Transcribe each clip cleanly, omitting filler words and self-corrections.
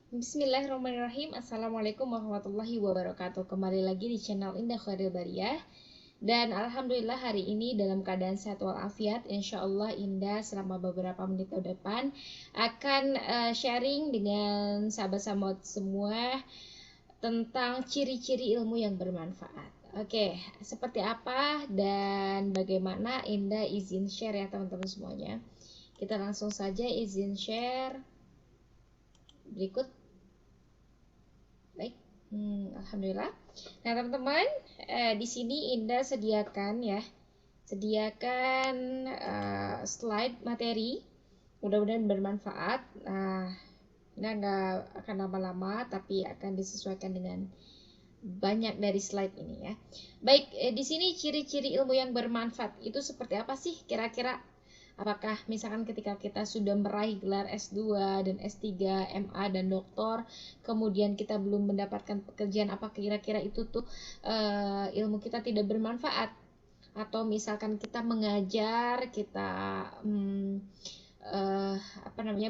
Bismillahirrahmanirrahim. Assalamualaikum warahmatullahi wabarakatuh. Kembali lagi di channel Indah Khairil Bariyah. Dan alhamdulillah hari ini dalam keadaan sehat walafiat. Insya Allah Indah selama beberapa menit ke depan akan sharing dengan sahabat-sahabat semua tentang ciri-ciri ilmu yang bermanfaat. Oke, seperti apa dan bagaimana Indah izin share ya teman-teman semuanya. Kita langsung saja izin share berikut. Baik, alhamdulillah. Nah, teman-teman, di sini Indah sediakan slide materi. Mudah-mudahan bermanfaat. Nah, Indah nggak akan lama-lama, tapi akan disesuaikan dengan banyak dari slide ini ya. Baik, di sini ciri-ciri ilmu yang bermanfaat itu seperti apa sih kira-kira? Apakah misalkan ketika kita sudah meraih gelar S2 dan S3, MA dan doktor, kemudian kita belum mendapatkan pekerjaan, apa kira-kira itu tuh ilmu kita tidak bermanfaat? Atau misalkan kita mengajar, kita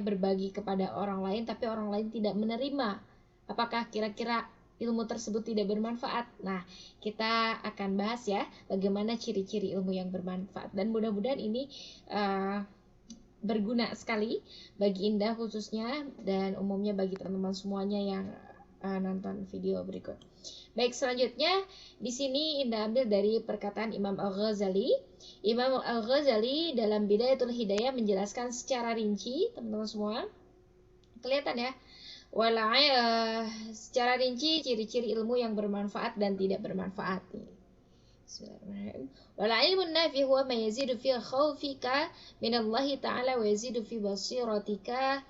berbagi kepada orang lain, tapi orang lain tidak menerima. Apakah kira-kira ilmu tersebut tidak bermanfaat? Nah, kita akan bahas ya bagaimana ciri-ciri ilmu yang bermanfaat, dan mudah-mudahan ini berguna sekali bagi Indah khususnya, dan umumnya bagi teman-teman semuanya yang nonton video berikut. Baik, selanjutnya di sini Indah ambil dari perkataan Imam Al-Ghazali. Imam Al-Ghazali dalam Bidayatul Hidayah menjelaskan secara rinci, teman-teman semua. Kelihatan ya? Secara rinci ciri-ciri ilmu yang bermanfaat dan tidak bermanfaat. Bismillahirrahmanirrahim. Wal ilmun nafi huwa ma yazidu fi khawfika minallahi ta'ala wa yazidu fi basiratika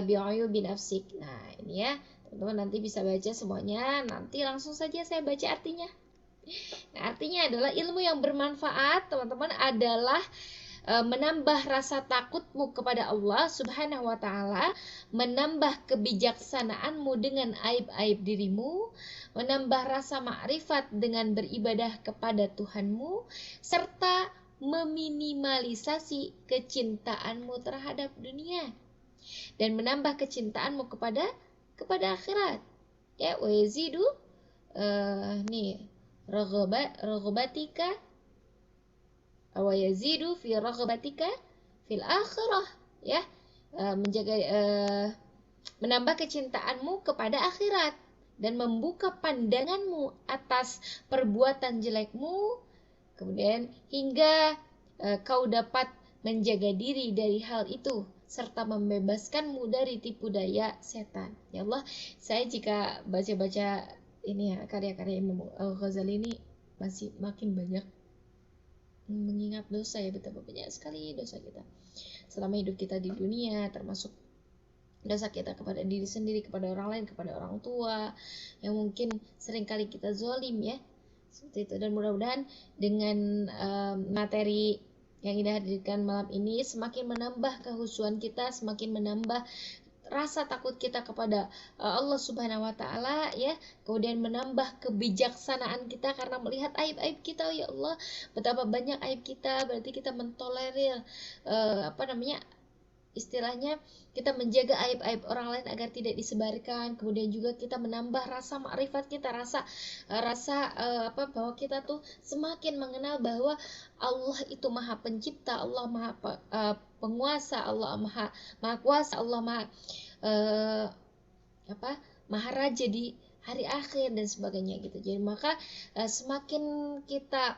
bi'uyubi nafsik. Nah, ini ya. Teman-teman nanti bisa baca semuanya. Nanti langsung saja saya baca artinya. Nah, artinya adalah ilmu yang bermanfaat, teman-teman, adalah menambah rasa takutmu kepada Allah Subhanahu wa Ta'ala, menambah kebijaksanaanmu dengan aib-aib dirimu, menambah rasa makrifat dengan beribadah kepada Tuhanmu, serta meminimalisasi kecintaanmu terhadap dunia dan menambah kecintaanmu kepada akhirat. Ya, wa yazidu nih raghabatika wa yazidu fi raghabatika fil akhirah, ya, menambah kecintaanmu kepada akhirat dan membuka pandanganmu atas perbuatan jelekmu, kemudian hingga kau dapat menjaga diri dari hal itu serta membebaskanmu dari tipu daya setan. Ya Allah, saya jika baca-baca ini ya, karya-karya Imam Al-Ghazali ini masih makin banyak mengingat dosa ya, betapa banyak sekali dosa kita selama hidup kita di dunia, termasuk dosa kita kepada diri sendiri, kepada orang lain, kepada orang tua yang mungkin seringkali kita zolim ya, seperti itu. Dan mudah-mudahan dengan materi yang Indah hadirkan malam ini semakin menambah kehusuan kita, semakin menambah rasa takut kita kepada Allah Subhanahu wa Ta'ala, ya, kemudian menambah kebijaksanaan kita karena melihat aib-aib kita. Ya Allah, betapa banyak aib kita, berarti kita mentolerir istilahnya kita menjaga aib-aib orang lain agar tidak disebarkan. Kemudian juga kita menambah rasa makrifat kita, bahwa kita tuh semakin mengenal bahwa Allah itu Maha Pencipta, Allah Maha Penguasa, Allah Maha Kuasa, Allah Maha Raja di hari akhir dan sebagainya gitu. Jadi maka semakin kita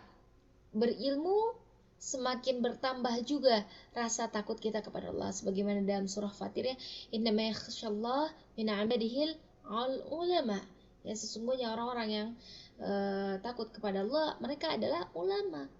berilmu, semakin bertambah juga rasa takut kita kepada Allah, sebagaimana dalam surah Fatir ya, innama yakhshallah min 'ibadihil ulama. Ya, sesungguhnya orang-orang yang takut kepada Allah mereka adalah ulama.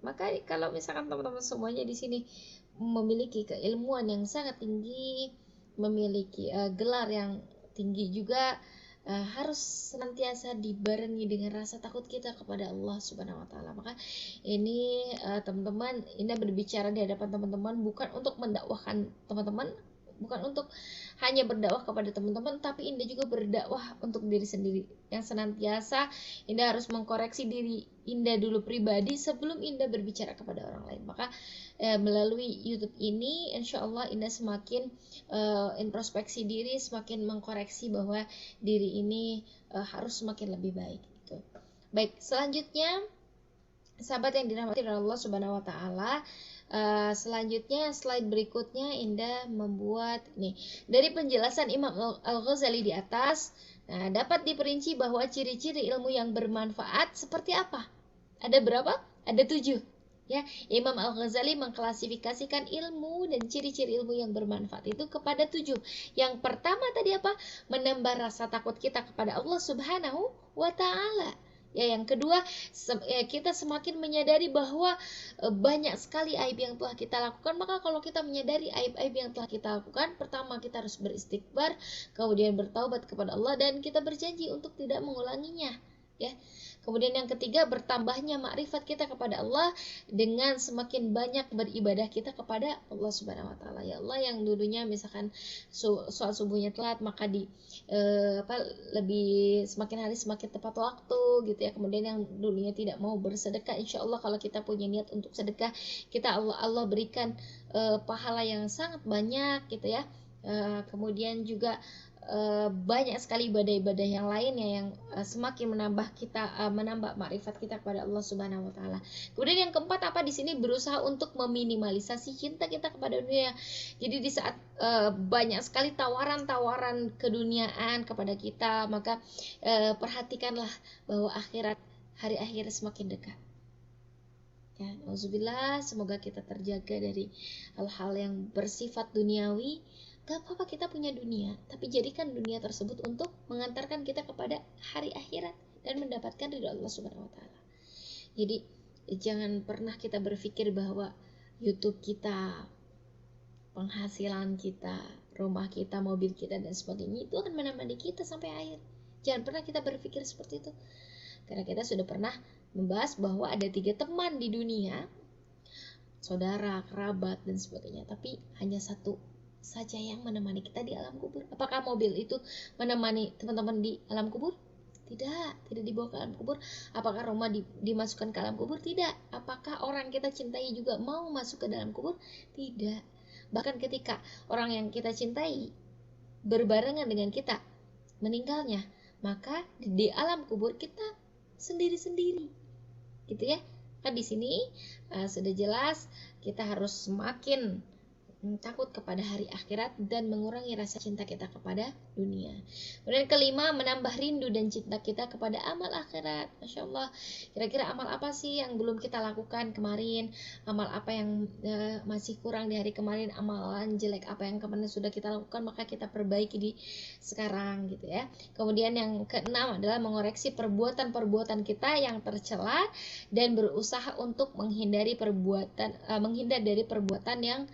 Maka kalau misalkan teman-teman semuanya di sini memiliki keilmuan yang sangat tinggi, memiliki gelar yang tinggi juga, harus senantiasa dibarengi dengan rasa takut kita kepada Allah Subhanahu wa Ta'ala. Maka ini teman-teman, Indah berbicara di hadapan teman-teman bukan untuk mendakwahkan teman-teman, bukan untuk hanya berdakwah kepada teman-teman, tapi Indah juga berdakwah untuk diri sendiri, yang senantiasa Indah harus mengkoreksi diri Indah dulu pribadi sebelum Indah berbicara kepada orang lain. Maka melalui YouTube ini insya Allah Indah semakin introspeksi diri, semakin mengkoreksi bahwa diri ini harus semakin lebih baik gitu. Baik, selanjutnya sahabat yang dirahmati oleh Allah Subhanahu wa taala, selanjutnya slide berikutnya Indah membuat nih dari penjelasan Imam Al-Ghazali di atas. Nah, dapat diperinci bahwa ciri-ciri ilmu yang bermanfaat seperti apa? Ada berapa? Ada 7. Ya, Imam Al-Ghazali mengklasifikasikan ilmu dan ciri-ciri ilmu yang bermanfaat itu kepada 7. Yang pertama tadi apa? Menambah rasa takut kita kepada Allah Subhanahu wa taala. Ya, yang kedua, kita semakin menyadari bahwa banyak sekali aib yang telah kita lakukan. Maka kalau kita menyadari aib-aib yang telah kita lakukan, pertama kita harus beristighfar, kemudian bertaubat kepada Allah, dan kita berjanji untuk tidak mengulanginya. Ya. Kemudian yang ketiga, bertambahnya makrifat kita kepada Allah dengan semakin banyak beribadah kita kepada Allah Subhanahu wa taala. Ya Allah, yang dulunya misalkan sholat subuhnya telat, maka lebih semakin hari semakin tepat waktu gitu ya. Kemudian yang dulunya tidak mau bersedekah, insya Allah kalau kita punya niat untuk sedekah, kita Allah berikan pahala yang sangat banyak gitu ya. Kemudian juga banyak sekali ibadah-ibadah yang lainnya yang semakin menambah makrifat kita kepada Allah Subhanahu wa taala. Kemudian yang keempat apa di sini, berusaha untuk meminimalisasi cinta kita kepada dunia. Jadi di saat banyak sekali tawaran-tawaran keduniaan kepada kita, maka perhatikanlah bahwa hari akhir semakin dekat. Ya, auzubillah, semoga kita terjaga dari hal-hal yang bersifat duniawi. Gak apa-apa kita punya dunia, tapi jadikan dunia tersebut untuk mengantarkan kita kepada hari akhirat dan mendapatkan ridho Allah Subhanahu wa taala. Jadi jangan pernah kita berpikir bahwa YouTube kita, penghasilan kita, rumah kita, mobil kita dan sebagainya itu akan menemani kita sampai akhir. Jangan pernah kita berpikir seperti itu. Karena kita sudah pernah membahas bahwa ada 3 teman di dunia, saudara, kerabat dan sebagainya, tapi hanya satu saja yang menemani kita di alam kubur. Apakah mobil itu menemani teman-teman di alam kubur? Tidak dibawa ke alam kubur. Apakah rumah dimasukkan ke alam kubur? Tidak. Apakah orang kita cintai juga mau masuk ke dalam kubur? Tidak. Bahkan ketika orang yang kita cintai berbarengan dengan kita meninggalnya, maka di alam kubur kita sendiri-sendiri. Gitu ya. Kan di sini sudah jelas kita harus semakin takut kepada hari akhirat dan mengurangi rasa cinta kita kepada dunia. Kemudian kelima, menambah rindu dan cinta kita kepada amal akhirat. Masya Allah, kira-kira amal apa sih yang belum kita lakukan kemarin? Amal apa yang masih kurang di hari kemarin? Amalan jelek apa yang kemarin sudah kita lakukan, maka kita perbaiki di sekarang gitu ya. Kemudian yang keenam adalah mengoreksi perbuatan-perbuatan kita yang tercela dan berusaha untuk menghindar dari perbuatan yang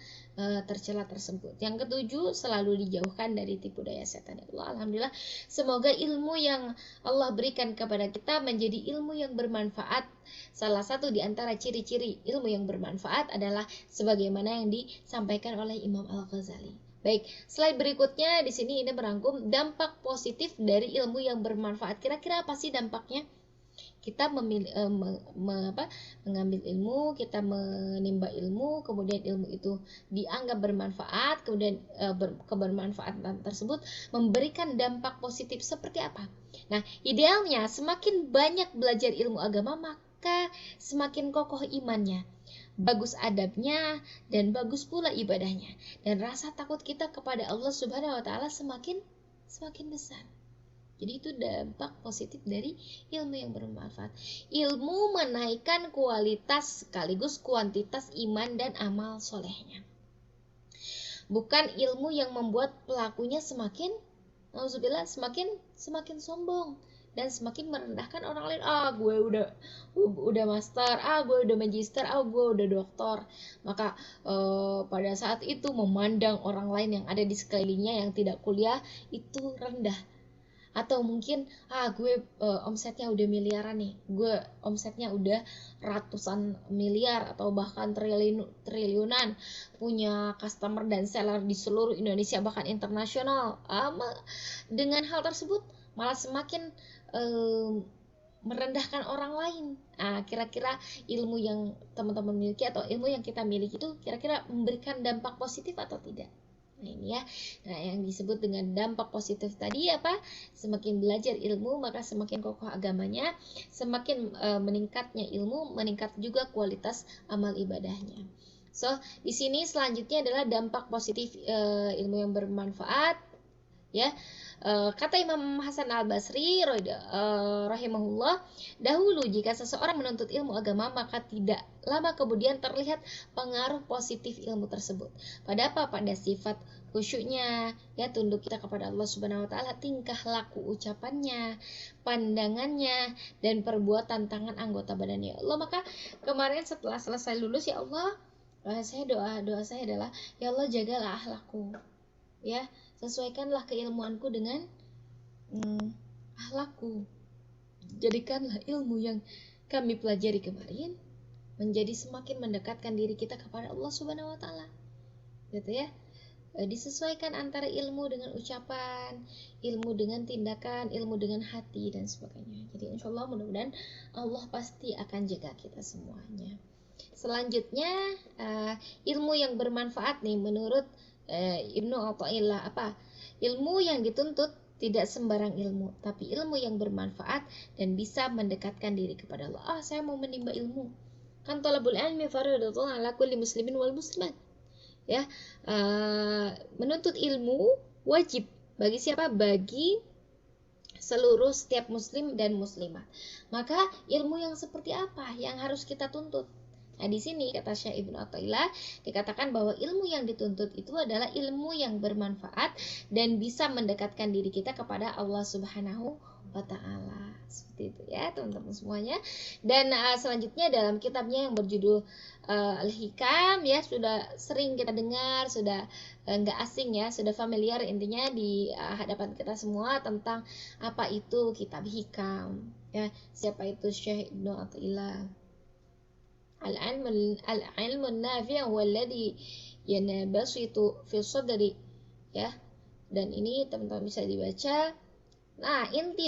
tercela tersebut. Yang ketujuh, selalu dijauhkan dari tipu daya setan. Ya Allah, alhamdulillah, semoga ilmu yang Allah berikan kepada kita menjadi ilmu yang bermanfaat. Salah satu di antara ciri-ciri ilmu yang bermanfaat adalah sebagaimana yang disampaikan oleh Imam Al-Ghazali. Baik, slide berikutnya di sini ini merangkum dampak positif dari ilmu yang bermanfaat. Kira-kira apa sih dampaknya? Kita mengambil ilmu, kita menimba ilmu, kemudian ilmu itu dianggap bermanfaat, kemudian kebermanfaatan tersebut memberikan dampak positif seperti apa? Nah, idealnya semakin banyak belajar ilmu agama, maka semakin kokoh imannya, bagus adabnya, dan bagus pula ibadahnya, dan rasa takut kita kepada Allah Subhanahu wa taala semakin besar. Jadi itu dampak positif dari ilmu yang bermanfaat. Ilmu menaikkan kualitas sekaligus kuantitas iman dan amal solehnya. Bukan ilmu yang membuat pelakunya semakin sombong dan semakin merendahkan orang lain. Gue udah master, gue udah magister, gue udah doktor. Maka pada saat itu memandang orang lain yang ada di sekelilingnya yang tidak kuliah itu rendah. Atau mungkin gue omsetnya udah miliaran nih, gue omsetnya udah ratusan miliar atau bahkan triliunan, punya customer dan seller di seluruh Indonesia bahkan internasional. Dengan hal tersebut malah semakin merendahkan orang lain. Kira-kira ilmu yang teman-teman miliki atau ilmu yang kita miliki itu kira-kira memberikan dampak positif atau tidak? Nah ini ya, yang disebut dengan dampak positif tadi apa? Semakin belajar ilmu maka semakin kokoh agamanya, semakin meningkatnya ilmu, meningkat juga kualitas amal ibadahnya. So di sini selanjutnya adalah dampak positif ilmu yang bermanfaat. Ya, kata Imam Hasan Al-Basri rahimahullah, dahulu jika seseorang menuntut ilmu agama maka tidak lama kemudian terlihat pengaruh positif ilmu tersebut. Pada apa? Pada sifat khusyuknya, ya, tunduk kita kepada Allah Subhanahu wa taala, tingkah laku ucapannya, pandangannya, dan perbuatan tangan anggota badannya. Allah, maka kemarin setelah selesai lulus, ya Allah, saya doa saya adalah, ya Allah, jagalah akhlakku, ya, sesuaikanlah keilmuanku dengan akhlakku. Jadikanlah ilmu yang kami pelajari kemarin menjadi semakin mendekatkan diri kita kepada Allah Subhanahu wa taala. Gitu ya. Disesuaikan antara ilmu dengan ucapan, ilmu dengan tindakan, ilmu dengan hati dan sebagainya. Jadi insya Allah mudah-mudahan Allah pasti akan jaga kita semuanya. Selanjutnya ilmu yang bermanfaat nih menurut Ibnu Athaillah apa? Ilmu yang dituntut tidak sembarang ilmu, tapi ilmu yang bermanfaat dan bisa mendekatkan diri kepada Allah. Saya mau menimba ilmu. Kan talabul ilmi fardhatun ala kulli muslimin wal muslimat. Ya, menuntut ilmu wajib bagi siapa? Bagi seluruh setiap muslim dan muslimat. Maka ilmu yang seperti apa yang harus kita tuntut? Nah, di sini kata Syekh Ibnu Athaillah dikatakan bahwa ilmu yang dituntut itu adalah ilmu yang bermanfaat dan bisa mendekatkan diri kita kepada Allah Subhanahu wa taala. Seperti itu ya, teman-teman semuanya. Dan selanjutnya dalam kitabnya yang berjudul Al-Hikam, ya, sudah sering kita dengar, sudah nggak asing ya, sudah familiar intinya di hadapan kita semua tentang apa itu kitab hikam, ya. Siapa itu Syekh Ibnu Athaillah? Al-ilmu nafi' walladhi yanbasitu fi sadri, ya. Dan ini teman-teman bisa dibaca. Nah, inti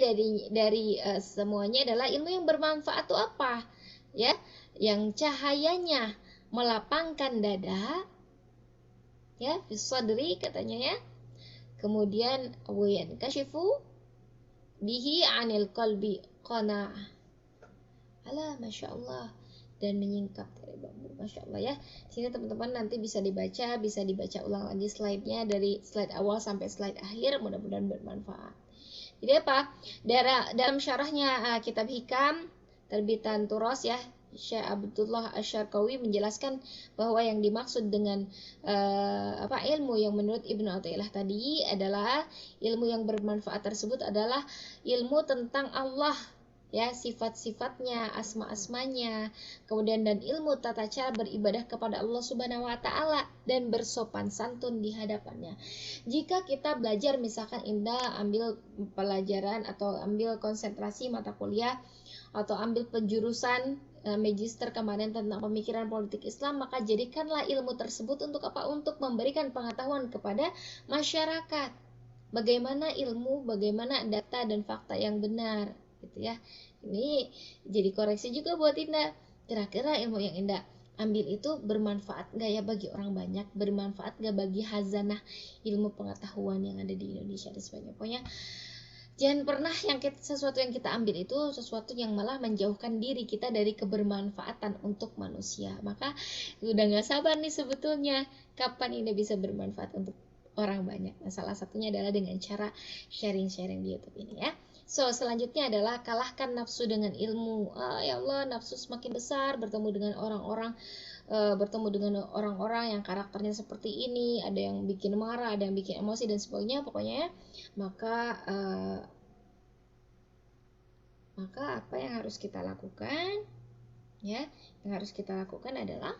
dari semuanya adalah ilmu yang bermanfaat itu apa? Ya, yang cahayanya melapangkan dada, ya, fi sadri katanya ya. Kemudian wayan kashifu bihi 'anil qalbi qana'ah. Alah, Masya Allah, dan menyingkap dari bambu. Masya Allah ya. Sini teman-teman nanti bisa dibaca ulang lagi slide-nya dari slide awal sampai slide akhir, mudah-mudahan bermanfaat. Jadi apa? Dalam syarahnya kitab Hikam terbitan Turos, ya, Syekh Abdullah Asy-Syarqawi menjelaskan bahwa yang dimaksud dengan ilmu yang menurut Ibnu Athaillah tadi adalah ilmu yang bermanfaat tersebut adalah ilmu tentang Allah, ya, sifat-sifatnya, asma-asmanya, kemudian dan ilmu tata cara beribadah kepada Allah Subhanahu wa taala dan bersopan santun di hadapannya. Jika kita belajar, misalkan Indah ambil pelajaran atau ambil konsentrasi mata kuliah atau ambil penjurusan magister kemarin tentang pemikiran politik Islam, maka jadikanlah ilmu tersebut untuk apa? Untuk memberikan pengetahuan kepada masyarakat. Bagaimana ilmu, bagaimana data dan fakta yang benar, gitu ya. Ini jadi koreksi juga buat Indah. Kira-kira ilmu yang Indah ambil itu bermanfaat gak ya bagi orang banyak? Bermanfaat gak bagi hazanah ilmu pengetahuan yang ada di Indonesia dan sebagainya? Pokoknya jangan pernah sesuatu yang kita ambil itu sesuatu yang malah menjauhkan diri kita dari kebermanfaatan untuk manusia. Maka udah gak sabar nih sebetulnya kapan Indah bisa bermanfaat untuk orang banyak. Nah, salah satunya adalah dengan cara sharing-sharing di YouTube ini ya. So, selanjutnya adalah kalahkan nafsu dengan ilmu. Ya Allah, nafsu semakin besar bertemu dengan orang-orang yang karakternya seperti ini, ada yang bikin marah, ada yang bikin emosi dan sebagainya, pokoknya maka apa yang harus kita lakukan, ya, yang harus kita lakukan adalah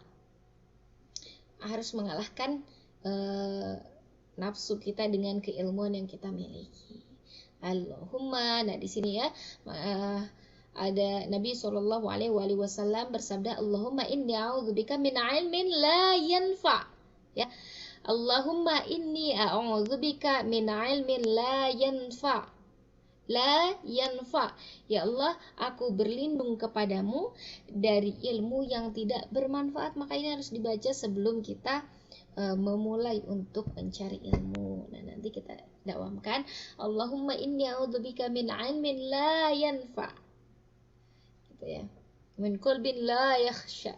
harus mengalahkan nafsu kita dengan keilmuan yang kita miliki. Allahumma. Nah, di sini ya ada Nabi Shallallahu Alaihi Wasallam bersabda, Allahumma inni a'udzubika min ilmin la yanfa. Ya, Allahumma inni a'udzubika min ilmin la yanfa. La yanfa. Ya Allah, aku berlindung kepadamu dari ilmu yang tidak bermanfaat. Maka ini harus dibaca sebelum kita memulai untuk mencari ilmu. Nah, nanti kita dakwamkan, Allahumma inni a'udzubika min ilmin la yanfa. Gitu ya. Min qalbin la yakhsha.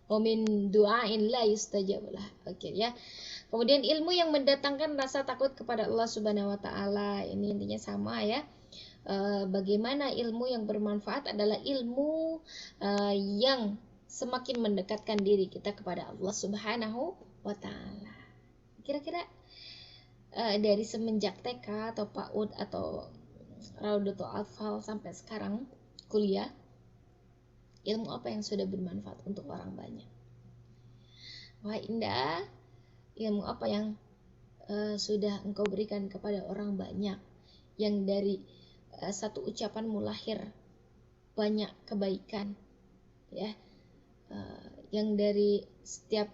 Wa min du'ain la yustajab lah. Oke ya. Kemudian ilmu yang mendatangkan rasa takut kepada Allah Subhanahu wa taala. Ini intinya sama ya. Bagaimana ilmu yang bermanfaat adalah ilmu yang semakin mendekatkan diri kita kepada Allah Subhanahu wa taala. Kira-kira dari semenjak TK atau PAUD atau Raudatul Atfal sampai sekarang kuliah, ilmu apa yang sudah bermanfaat untuk orang banyak? Wah, Indah, ilmu apa yang sudah engkau berikan kepada orang banyak, yang dari satu ucapanmu lahir banyak kebaikan, ya, yang dari setiap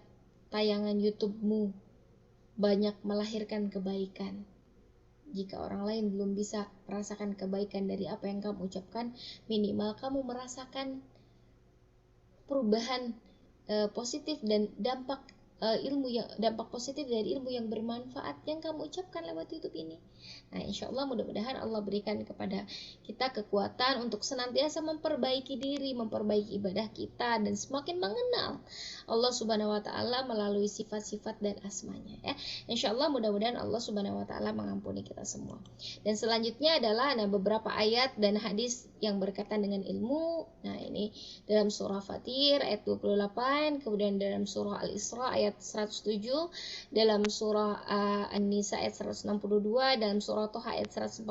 tayangan YouTube-mu banyak melahirkan kebaikan. Jika orang lain belum bisa merasakan kebaikan dari apa yang kamu ucapkan, minimal kamu merasakan perubahan positif dan dampak dampak positif dari ilmu yang bermanfaat yang kamu ucapkan lewat YouTube ini. Nah, insya Allah mudah-mudahan Allah berikan kepada kita kekuatan untuk senantiasa memperbaiki diri, memperbaiki ibadah kita, dan semakin mengenal Allah Subhanahu wa taala melalui sifat-sifat dan asmanya ya. Insya Allah mudah-mudahan Allah Subhanahu wa taala mengampuni kita semua. Dan selanjutnya adalah beberapa ayat dan hadis yang berkaitan dengan ilmu. Nah, ini dalam surah Fatir ayat 28, kemudian dalam surah Al-Isra ayat 107, dalam surah An-Nisa ayat 162, dalam surah Toha ayat 114.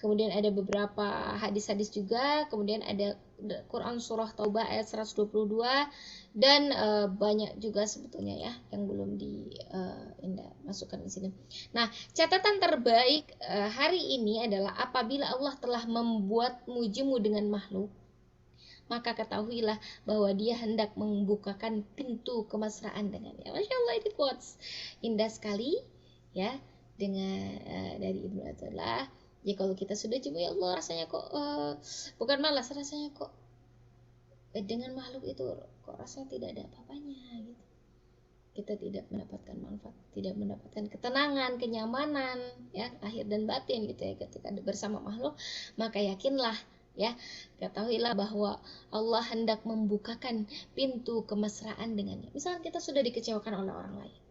Kemudian ada beberapa hadis-hadis juga, kemudian ada Quran surah Taubah ayat 122, dan banyak juga sebetulnya ya yang belum dimasukkan di sini. Nah, catatan terbaik hari ini adalah apabila Allah telah membuatmu jemu dengan makhluk, maka ketahuilah bahwa dia hendak membukakan pintu kemesraan dengannya. Masya Allah, itu quotes indah sekali ya, dengan dari Ibnu Athaillah. Ya, kalau kita sudah jemu, ya Allah, rasanya kok bukan malas, rasanya kok dengan makhluk itu kok rasanya tidak ada apa-apanya gitu. Kita tidak mendapatkan manfaat, tidak mendapatkan ketenangan, kenyamanan ya, lahir dan batin gitu ya ketika bersama makhluk. Maka yakinlah ya, ketahuilah bahwa Allah hendak membukakan pintu kemesraan dengannya. Misalnya kita sudah dikecewakan oleh orang lain,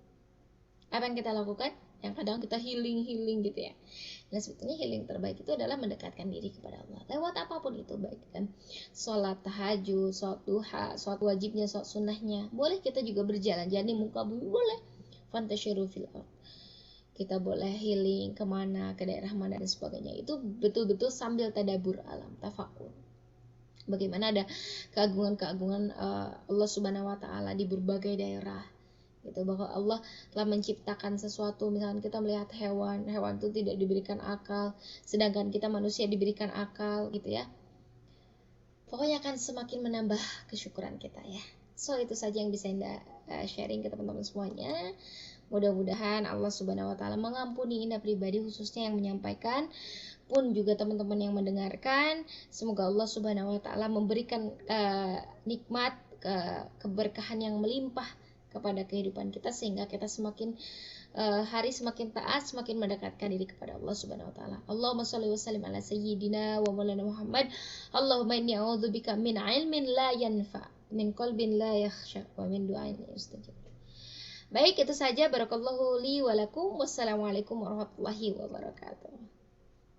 apa yang kita lakukan? Yang kadang kita healing gitu ya. Nah, sebetulnya healing terbaik itu adalah mendekatkan diri kepada Allah lewat apapun itu, baik kan sholat tahajud, sholat duha, sholat wajibnya, sholat sunnahnya. Boleh kita juga berjalan-jalan di muka bumi, boleh fantasyiru fil ardh. Kita boleh healing kemana, ke daerah mana dan sebagainya. Itu betul-betul sambil tadabur alam, tafakur. Bagaimana ada keagungan-keagungan Allah Subhanahu wa taala di berbagai daerah. Gitu, bahwa Allah telah menciptakan sesuatu. Misalnya kita melihat hewan itu tidak diberikan akal, sedangkan kita manusia diberikan akal gitu ya. Pokoknya akan semakin menambah kesyukuran kita ya. So, itu saja yang bisa Indah sharing ke teman-teman semuanya. Mudah-mudahan Allah Subhanahu wa taala mengampuni Indah pribadi, khususnya yang menyampaikan, pun juga teman-teman yang mendengarkan. Semoga Allah Subhanahu wa taala memberikan nikmat, keberkahan yang melimpah kepada kehidupan kita, sehingga kita semakin hari semakin taat, semakin mendekatkan diri kepada Allah Subhanahu wa taala. Allahumma shalli wa sallim ala sayyidina wa maulana Muhammad. Allahumma inni a'udzubika min ilmin la yanfa, min qalbin la yakhsha, wa min du'ain la yustajab. Baik, itu saja. Barakallahu li wa lakum. Wassalamualaikum warahmatullahi wabarakatuh.